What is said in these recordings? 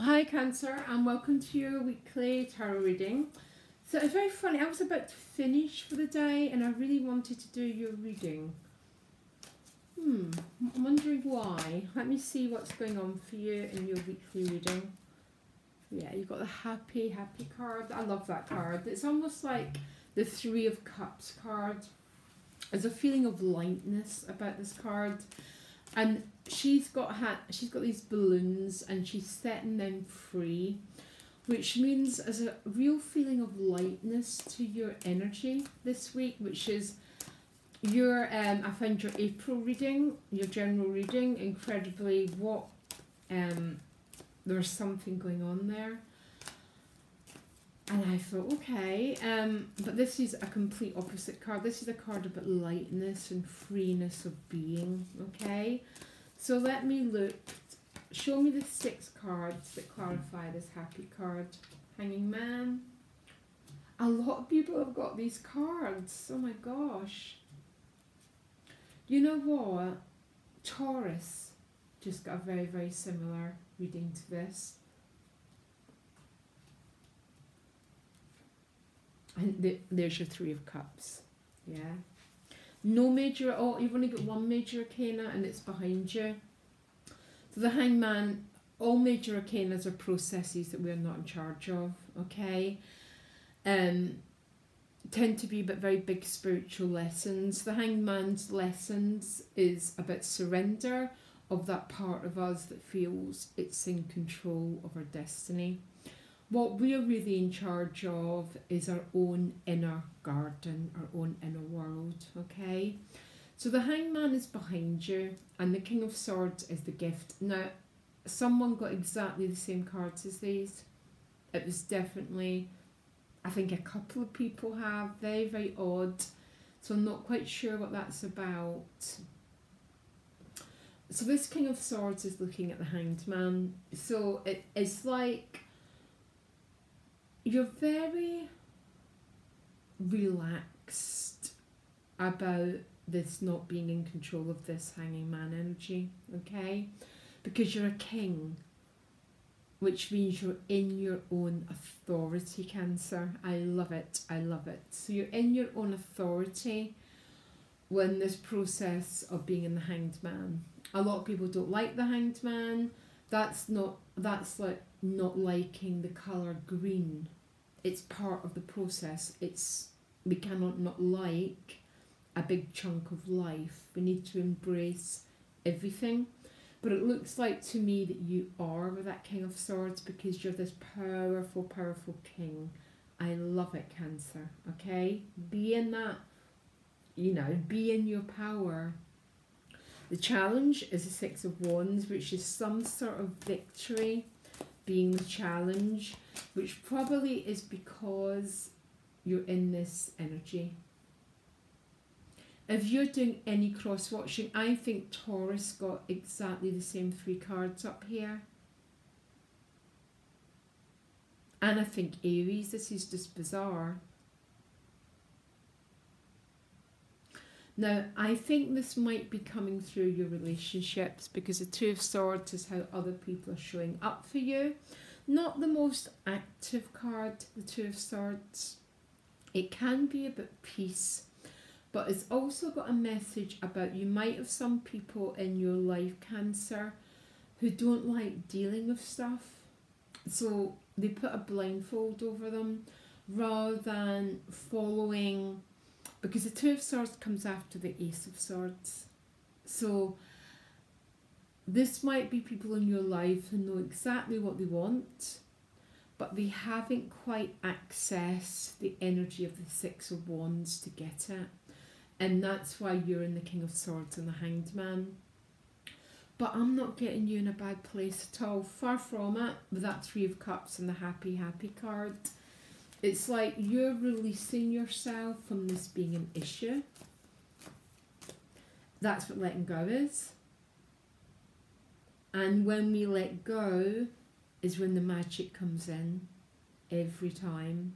Hi Cancer, and welcome to your weekly tarot reading. So it's very funny, I was about to finish for the day and I really wanted to do your reading. I'm wondering why. Let me see what's going on for you in your weekly reading. Yeah, you've got the happy card. I love that card. It's almost like the Three of Cups card. There's a feeling of lightness about this card. And she's got these balloons and she's setting them free, which means there's a real feeling of lightness to your energy this week, which is your I found your April reading, your general reading, incredibly there's something going on there. And I thought, okay, but this is a complete opposite card. This is a card about lightness and freeness of being, okay? So let me look. Show me the 6 cards that clarify this happy card. Hanging Man. A lot of people have got these cards. Oh my gosh. You know what? Taurus just got a very, very similar reading to this. And there's your Three of Cups. Yeah. No major, you've only got one major arcana and it's behind you. So the Hangman, all major arcanas are processes that we're not in charge of, okay? Tend to be but very big spiritual lessons. The Hangman's lessons is about surrender of that part of us that feels it's in control of our destiny. What we're really in charge of is our own inner garden, our own inner world, okay? So the Hangman is behind you and the King of Swords is the gift. Now, someone got exactly the same cards as these. It was definitely, I think a couple of people have, very, very odd. So I'm not quite sure what that's about. So this King of Swords is looking at the Hanged Man. So it's like, you're very relaxed about this not being in control of this Hanging Man energy, okay? Because you're a king, which means you're in your own authority, Cancer. I love it, I love it. So you're in your own authority when this process of being in the Hanged Man. A lot of people don't like the Hanged Man. That's like not liking the colour green. It's part of the process. We cannot not like a big chunk of life. We need to embrace everything. But it looks like to me that you are with that King of Swords because you're this powerful, powerful king. I love it, Cancer, okay? Be in that, be in your power. The challenge is the 6 of Wands, which is some sort of victory being the challenge, which probably is because you're in this energy. If you're doing any cross-watching, I think Taurus got exactly the same 3 cards up here. And I think Aries, this is just bizarre. Now, I think this might be coming through your relationships because the 2 of Swords is how other people are showing up for you. Not the most active card, the 2 of Swords. It can be about peace, but it's also got a message about you might have some people in your life, Cancer, who don't like dealing with stuff. So they put a blindfold over them rather than following, because the 2 of Swords comes after the Ace of Swords. So this might be people in your life who know exactly what they want, but they haven't quite accessed the energy of the 6 of Wands to get it. And that's why you're in the King of Swords and the Hanged Man. But I'm not getting you in a bad place at all. Far from it, with that 3 of Cups and the happy card. It's like you're releasing yourself from this being an issue. That's what letting go is. And when we let go is when the magic comes in. Every time.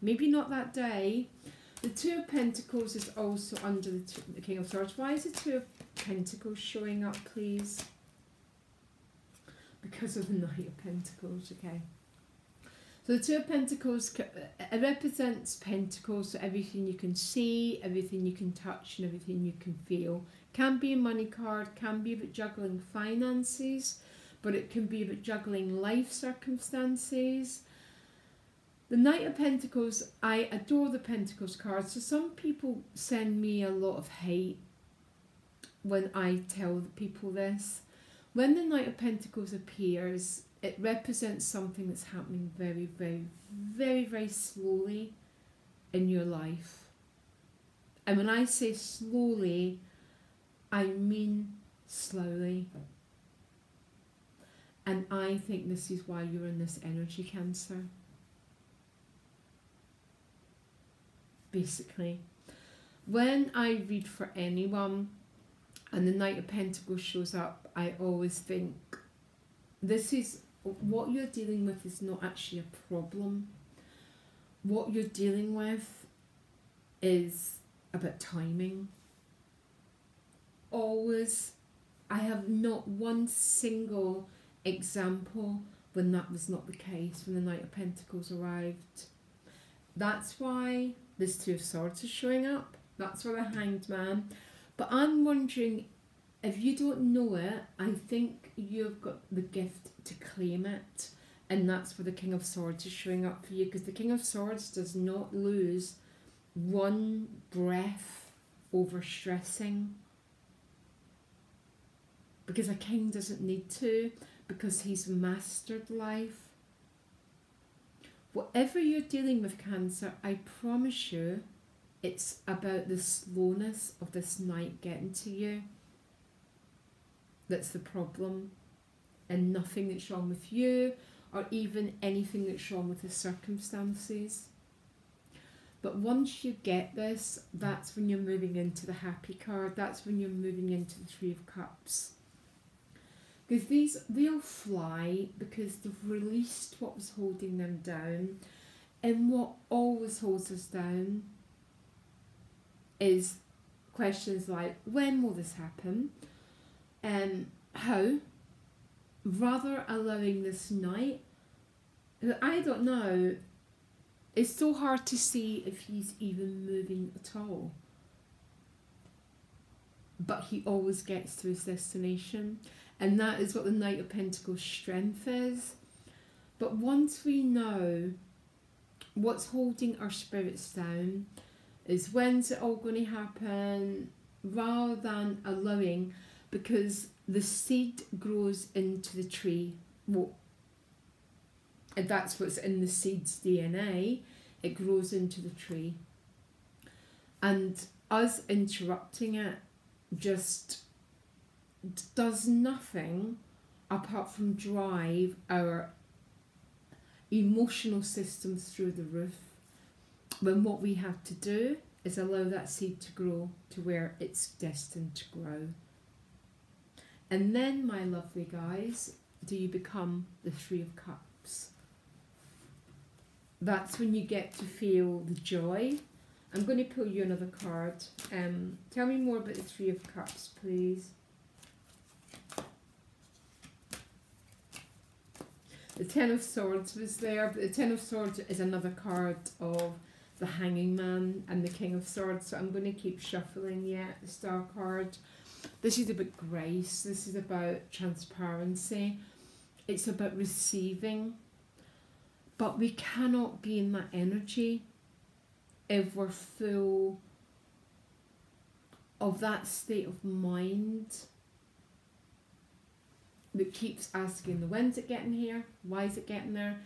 Maybe not that day. The 2 of Pentacles is also under the King of Swords. Why is the 2 of Pentacles showing up, please? because of the Knight of Pentacles, okay? So the Two of Pentacles, it represents Pentacles, so everything you can see, everything you can touch, and everything you can feel. Can be a money card, can be about juggling finances, but it can be about juggling life circumstances. The Knight of Pentacles, I adore the Pentacles card, so some people send me a lot of hate when I tell people this. When the Knight of Pentacles appears, it represents something that's happening very, very, very, very slowly in your life. And when I say slowly, I mean slowly. And I think this is why you're in this energy, Cancer. Basically, when I read for anyone and the Knight of Pentacles shows up, I always think this is what you're dealing with is not actually a problem. What you're dealing with is about timing. Always, I have not one single example when that was not the case, when the Knight of Pentacles arrived. That's why this Two of Swords is showing up. That's why the Hanged Man. But I'm wondering, if you don't know it, I think you've got the gift to claim it. And that's where the King of Swords is showing up for you, because the King of Swords does not lose one breath over stressing. Because a king doesn't need to, because he's mastered life. Whatever you're dealing with, Cancer, I promise you, it's about the slowness of this night getting to you. That's the problem. And nothing that's wrong with you, or even anything that's wrong with the circumstances. But once you get this, that's when you're moving into the Happy card. That's when you're moving into the Three of Cups. Because they'll fly because they've released what was holding them down. And what always holds us down is questions like, when will this happen? How? Rather allowing this night, I don't know, it's so hard to see if he's even moving at all. But he always gets to his destination. And that is what the Knight of Pentacles' strength is. But once we know what's holding our spirits down, is when's it all going to happen, rather than allowing, because the seed grows into the tree. Well, and that's what's in the seed's DNA. It grows into the tree. And us interrupting it just does nothing apart from drive our emotional systems through the roof, when what we have to do is allow that seed to grow to where it's destined to grow. And then, my lovely guys, do you become the Three of Cups. That's when you get to feel the joy. I'm going to pull you another card. Tell me more about the Three of Cups, please. The Ten of Swords was there, but the Ten of Swords is another card of the Hanging Man and the King of Swords. So I'm going to keep shuffling yet. The Star card. This is about grace. This is about transparency. It's about receiving. But we cannot be in that energy if we're full of that state of mind that keeps asking, when's it getting here? Why is it getting there?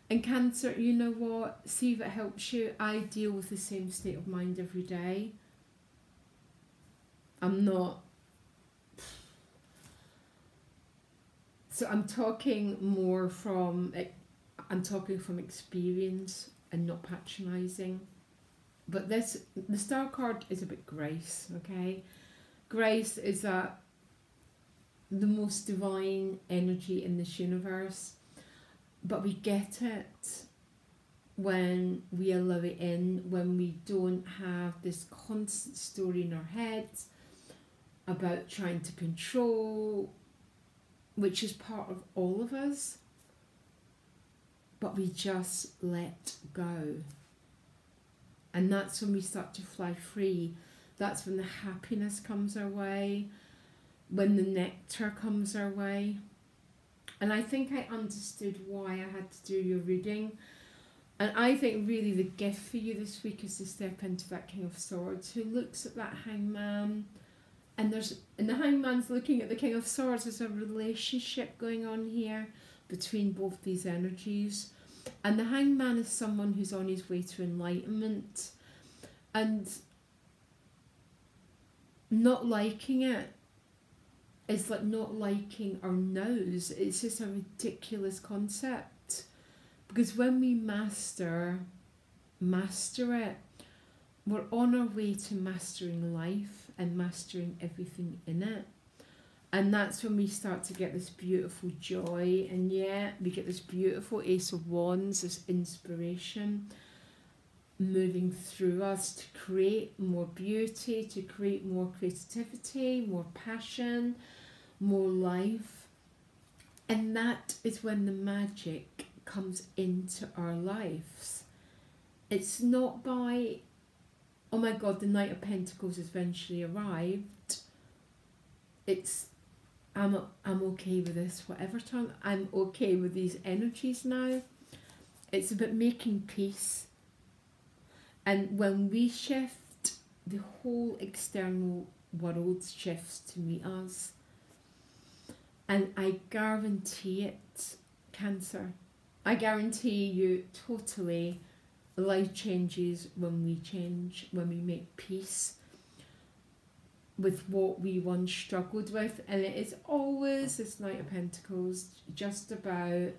And Cancer, you know what? See if it helps you. I deal with the same state of mind every day. I'm not. So I'm talking more from, experience and not patronising. But the Star card is about grace, okay? Grace is that the most divine energy in this universe, but we get it when we allow it in, when we don't have this constant story in our heads about trying to control which is part of all of us, but we just let go. And that's when we start to fly free. That's when the happiness comes our way, when the nectar comes our way. And I think I understood why I had to do your reading. And I think really the gift for you this week is to step into that King of Swords who looks at that hangman. And the hangman's looking at the King of Swords. There's a relationship going on here between both these energies. And the hangman is someone who's on his way to enlightenment. And not liking it is like not liking our nose. It's just a ridiculous concept. Because when we master it, we're on our way to mastering life and mastering everything in it. And that's when we start to get this beautiful joy. And yeah, we get this beautiful Ace of Wands, this inspiration moving through us to create more beauty, to create more creativity, more passion, more life. And that is when the magic comes into our lives. It's not by, oh my God, the Knight of Pentacles has eventually arrived. It's, I'm okay with this, whatever time, I'm okay with these energies now. It's about making peace. And when we shift, the whole external world shifts to meet us. And I guarantee it, Cancer, I guarantee you totally life changes when we change, when we make peace with what we once struggled with. And it is always this Knight of Pentacles, just about,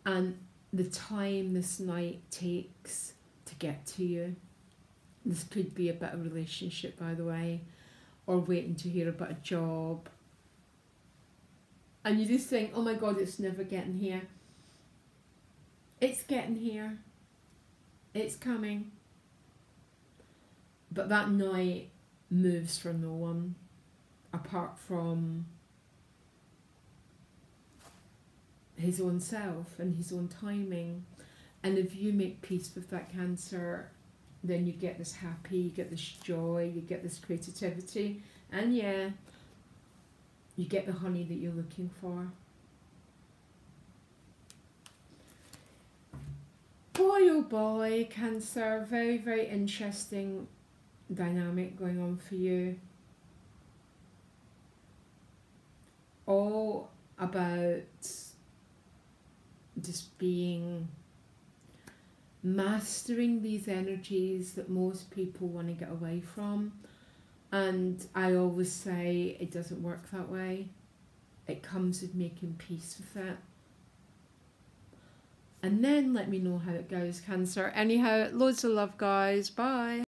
and the time this night takes to get to you. This could be about a relationship, by the way, or waiting to hear about a job. And you just think, oh my God, it's never getting here. It's getting here. It's coming. But that night moves for no one, apart from his own self and his own timing. And if you make peace with that, Cancer, then you get this happy, you get this joy, you get this creativity, and yeah, you get the honey that you're looking for. Boy oh boy, Cancer, very, very interesting dynamic going on for you. All about just being, mastering these energies that most people want to get away from. And I always say it doesn't work that way. It comes with making peace with it. And then let me know how it goes, Cancer. Anyhow, loads of love, guys. Bye.